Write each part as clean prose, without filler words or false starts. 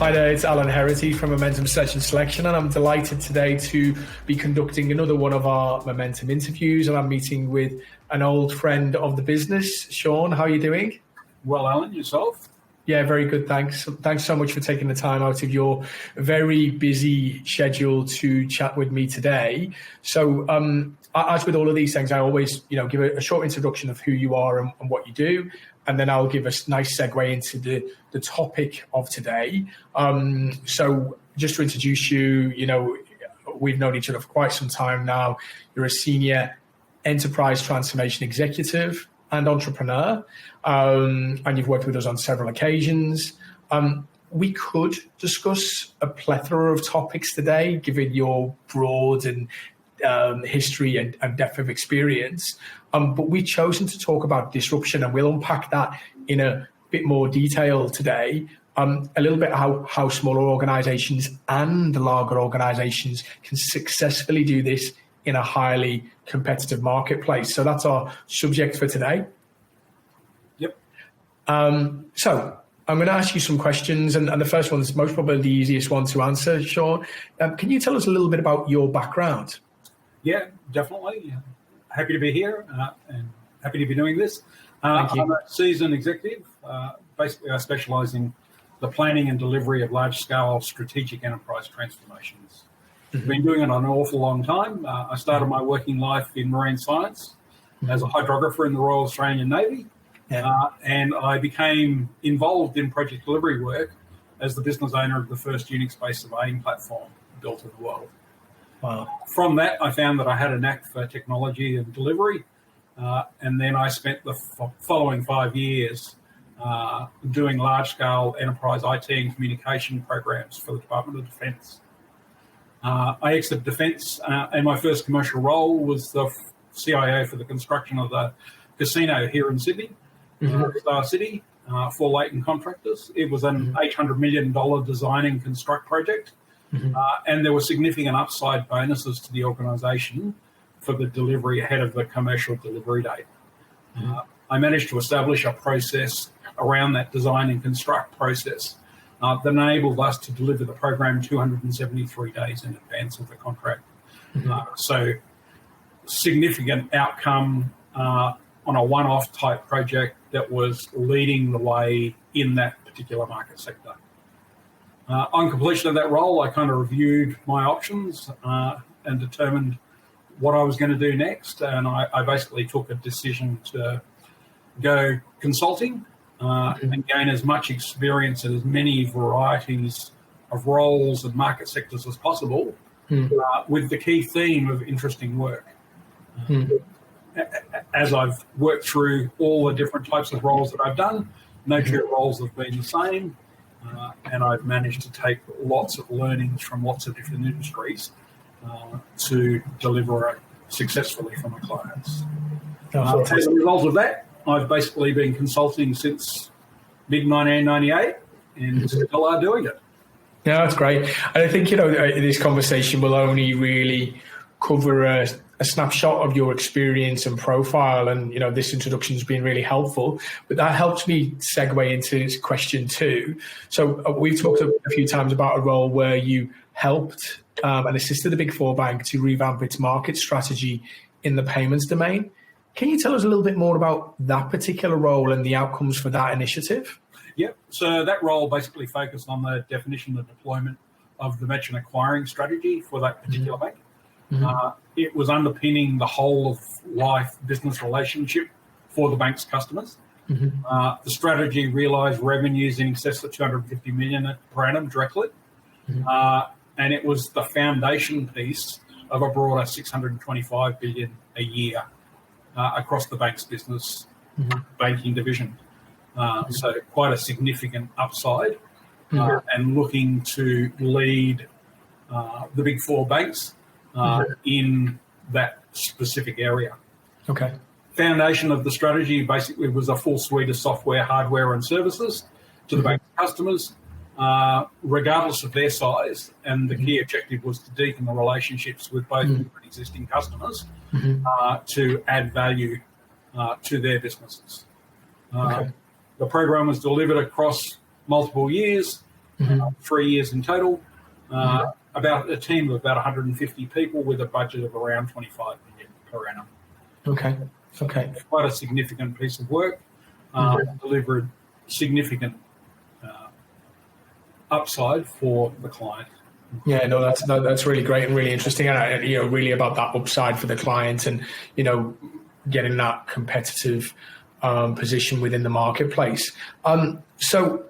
Hi there, it's Alan Herrity from Momentum Session Selection, and I'm delighted today to be conducting another one of our Momentum interviews, and I'm meeting with an old friend of the business. Sean, how are you doing? Well, Alan, yourself? Yeah, very good, thanks. Thanks so much for taking the time out of your very busy schedule to chat with me today. So, as with all of these things, I always, give a short introduction of who you are and what you do, and then I'll give a nice segue into the topic of today. So, just to introduce you, we've known each other for quite some time now. You're a senior enterprise transformation executive and entrepreneur, and you've worked with us on several occasions. We could discuss a plethora of topics today, given your broad and history and depth of experience. But we've chosen to talk about disruption, and we'll unpack that in a bit more detail today. A little bit how smaller organizations and larger organizations can successfully do this in a highly competitive marketplace. So that's our subject for today. Yep. So I'm going to ask you some questions, and the first one is most probably the easiest one to answer, Sean. Can you tell us a little bit about your background? Yeah, definitely. Happy to be here and happy to be doing this. Thank you. I'm a seasoned executive. Basically, I specialize in the planning and delivery of large-scale strategic enterprise transformations. I've been doing it an awful long time. I started my working life in marine science as a hydrographer in the Royal Australian Navy, and I became involved in project delivery work as the business owner of the first Unix-based surveying platform built in the world. Wow. From that, I found that I had a knack for technology and delivery, and then I spent the following 5 years doing large-scale enterprise IT and communication programs for the Department of Defence. I exited Defence, and my first commercial role was the CIO for the construction of the casino here in Sydney, Star City, for Leighton Contractors. It was an $800 million design and construct project, and there were significant upside bonuses to the organisation for the delivery ahead of the commercial delivery date. I managed to establish a process around that design and construct process that enabled us to deliver the program 273 days in advance of the contract. So significant outcome on a one-off type project that was leading the way in that particular market sector. On completion of that role, I kind of reviewed my options and determined what I was going to do next. And I basically took a decision to go consulting and gain as much experience in as many varieties of roles and market sectors as possible, with the key theme of interesting work. As I've worked through all the different types of roles that I've done, no two roles have been the same, and I've managed to take lots of learnings from lots of different industries to deliver successfully for my clients. As a result of that, I've basically been consulting since mid-1998 and still are doing it. Yeah, that's great. And I think, this conversation will only really cover a snapshot of your experience and profile. And, this introduction has been really helpful. But that helps me segue into question two. So we've talked a few times about a role where you helped and assisted the Big Four bank to revamp its market strategy in the payments domain. Can you tell us a little bit more about that particular role and the outcomes for that initiative? Yep. So that role basically focused on the definition and deployment of the merchant acquiring strategy for that particular bank. It was underpinning the whole of life business relationship for the bank's customers. The strategy realised revenues in excess of 250 million per annum directly. And it was the foundation piece of a broader 625 billion a year across the bank's business banking division. So quite a significant upside, and looking to lead the Big Four banks in that specific area. Okay. Foundation of the strategy basically was a full suite of software, hardware and services to the bank's customers, regardless of their size. And the key objective was to deepen the relationships with both existing customers to add value to their businesses. The program was delivered across multiple years, 3 years in total. About a team of about 150 people with a budget of around 25 million per annum. Okay. Quite a significant piece of work. Delivered significant upside for the client. Yeah, no, that's really great and really interesting, and really about that upside for the client, and getting that competitive position within the marketplace. So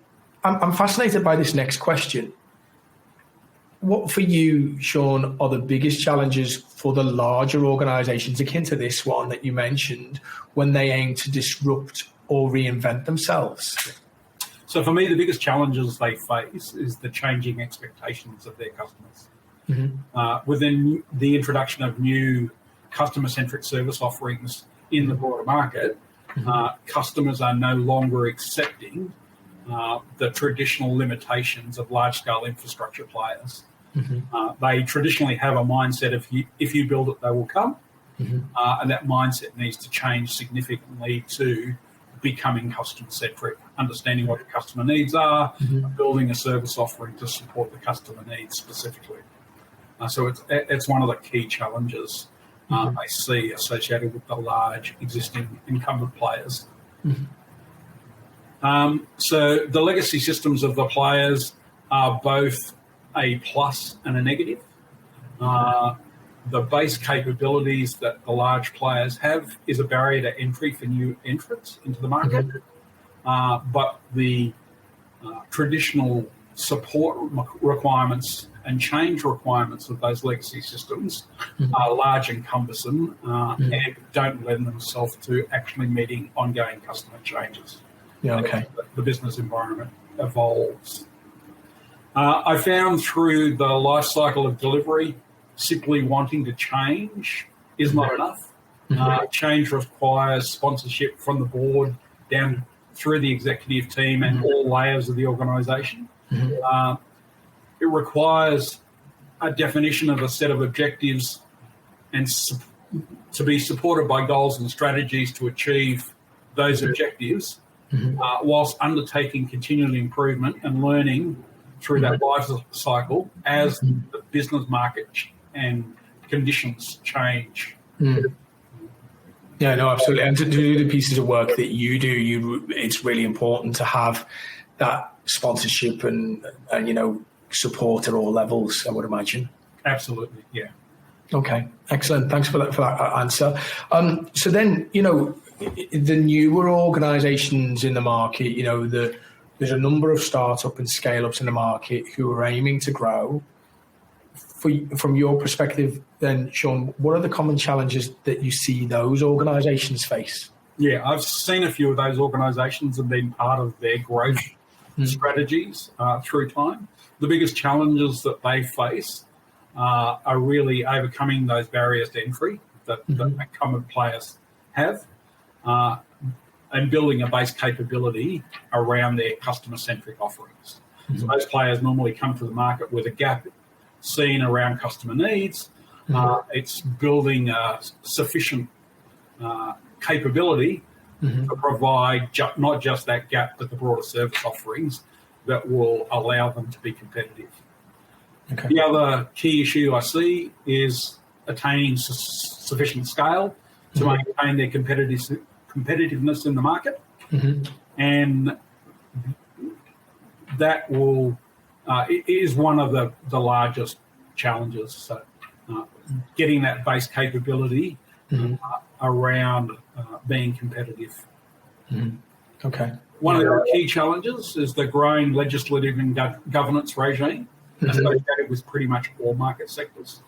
I'm fascinated by this next question. What for you, Sean, are the biggest challenges for the larger organizations akin to this one that you mentioned when they aim to disrupt or reinvent themselves? So for me, the biggest challenges they face is the changing expectations of their customers. Within the introduction of new customer-centric service offerings in the broader market, customers are no longer accepting the traditional limitations of large-scale infrastructure players. They traditionally have a mindset of if you build it, they will come. And that mindset needs to change significantly to becoming customer-centric, understanding what the customer needs are, building a service offering to support the customer needs specifically. So it's one of the key challenges I see associated with the large existing incumbent players. So the legacy systems of the players are both a plus and a negative. The base capabilities that the large players have is a barrier to entry for new entrants into the market. But the traditional support requirements and change requirements of those legacy systems are large and cumbersome and don't lend themselves to actually meeting ongoing customer changes. The business environment evolves. I found through the life cycle of delivery, simply wanting to change is not enough. Change requires sponsorship from the board down through the executive team and all layers of the organisation. It requires a definition of a set of objectives and to be supported by goals and strategies to achieve those objectives, whilst undertaking continual improvement and learning through that life cycle as the business market and conditions change. Yeah, no, absolutely. And to do the pieces of work that you do, it's really important to have that sponsorship and support at all levels, I would imagine. Absolutely, yeah. Okay, excellent. Thanks for that answer. So then, the newer organisations in the market, there's a number of startup and scale-ups in the market who are aiming to grow. From your perspective then, Sean, what are the common challenges that you see those organisations face? Yeah, I've seen a few of those organisations and been part of their growth strategies through time. The biggest challenges that they face are really overcoming those barriers to entry that incumbent players have, and building a base capability around their customer-centric offerings. So those players normally come to the market with a gap seen around customer needs. It's building a sufficient capability to provide not just that gap, but the broader service offerings that will allow them to be competitive. The other key issue I see is attaining sufficient scale to maintain their competitiveness in the market, and that will it is one of the largest challenges. So getting that base capability around being competitive. One of the key challenges is the growing legislative and governance regime associated with pretty much all market sectors.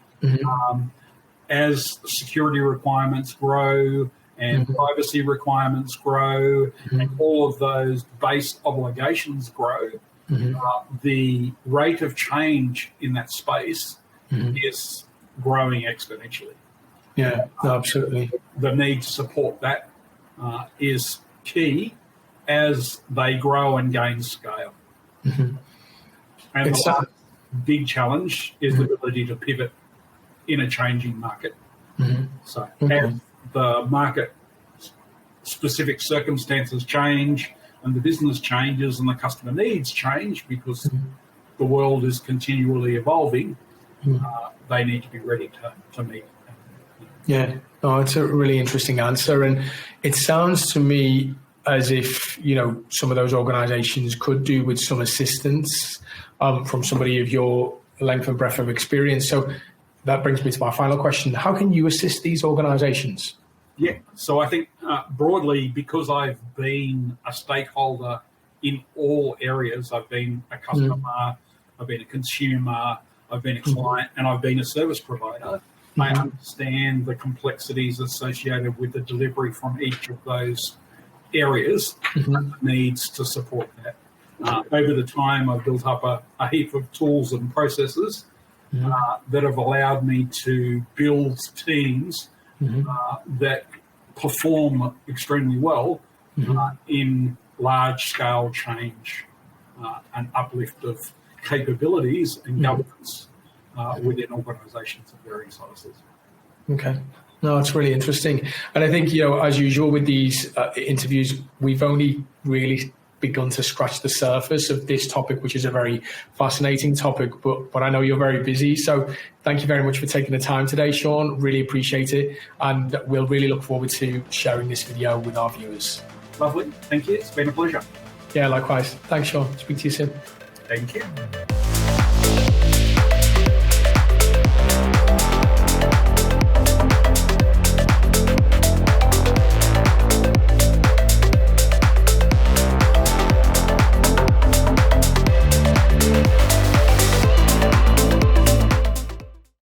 As security requirements grow and privacy requirements grow and all of those base obligations grow, the rate of change in that space is growing exponentially. Yeah, absolutely. The need to support that is key as they grow and gain scale. And the last big challenge is the ability to pivot in a changing market. So as the market specific circumstances change and the business changes and the customer needs change, because the world is continually evolving, they need to be ready to meet. Yeah, no, it's a really interesting answer. And it sounds to me as if, some of those organizations could do with some assistance from somebody of your length and breadth of experience. So that brings me to my final question. How can you assist these organizations? Yeah, so I think broadly, because I've been a stakeholder in all areas, I've been a customer, I've been a consumer, I've been a client, and I've been a service provider. I understand the complexities associated with the delivery from each of those areas and the needs to support that. Over the time, I've built up a heap of tools and processes that have allowed me to build teams that perform extremely well in large-scale change and uplift of capabilities and governance within organisations of varying sizes. Okay. No, it's really interesting. And I think, as usual with these interviews, we've only really begun to scratch the surface of this topic, which is a very fascinating topic, but I know you're very busy. So thank you very much for taking the time today, Sean. Really appreciate it. And we'll really look forward to sharing this video with our viewers. Lovely. Thank you. It's been a pleasure. Yeah, likewise. Thanks, Sean. Speak to you soon. Thank you.